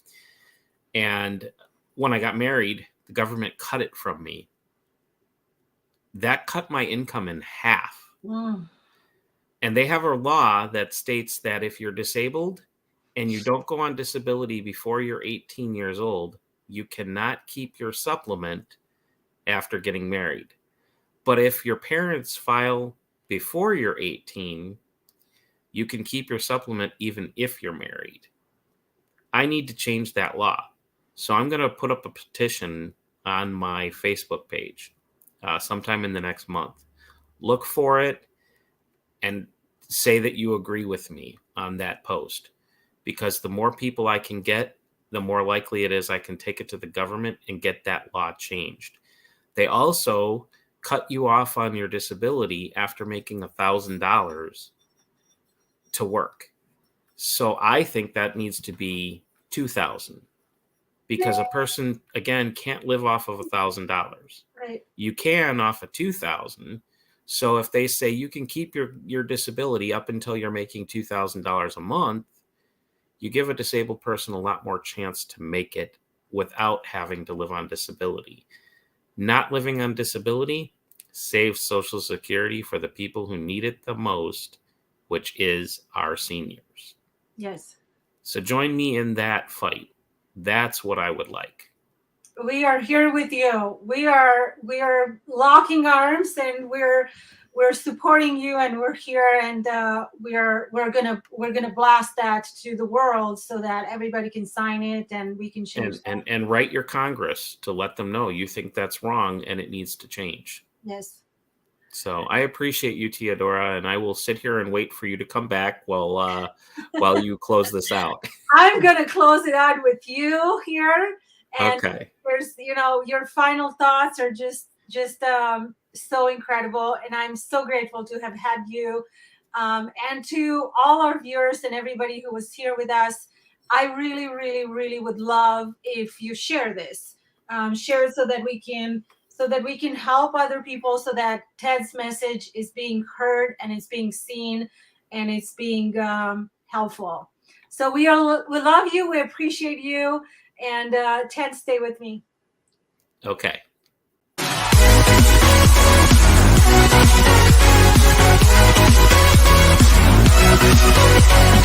and when I got married, the government cut it from me. That cut my income in half. Mm. And they have a law that states that if you're disabled and you don't go on disability before you're 18 years old, you cannot keep your supplement after getting married. But if your parents file before you're 18, you can keep your supplement even if you're married. I need to change that law. So I'm going to put up a petition on my Facebook page sometime in the next month. Look for it and say that you agree with me on that post, because the more people I can get, the more likely it is I can take it to the government and get that law changed. They also cut you off on your disability after making $1,000 to work. So I think that needs to be 2,000, because a person again can't live off of $1,000. Right. You can off of 2,000. So if they say you can keep your disability up until you're making $2,000 a month, you give a disabled person a lot more chance to make it without having to live on disability. Not living on disability saves Social Security for the people who need it the most, which is our seniors. Yes. So join me in that fight. That's what I would like. We are here with you. We are locking arms, and we're supporting you, and we're here, and we're gonna blast that to the world so that everybody can sign it and we can change that. And write your Congress to let them know you think that's wrong and it needs to change. Yes. So I appreciate you, Teodora, and I will sit here and wait for you to come back while you close this out. I'm gonna close it out with you here, and Okay. there's your final thoughts are just so incredible, and I'm so grateful to have had you, and to all our viewers and everybody who was here with us. I really, really, really would love if you share this, share it so that we can help other people, so that Ted's message is being heard and it's being seen and it's being helpful. So we love you. We appreciate you. And Ted, stay with me. Okay.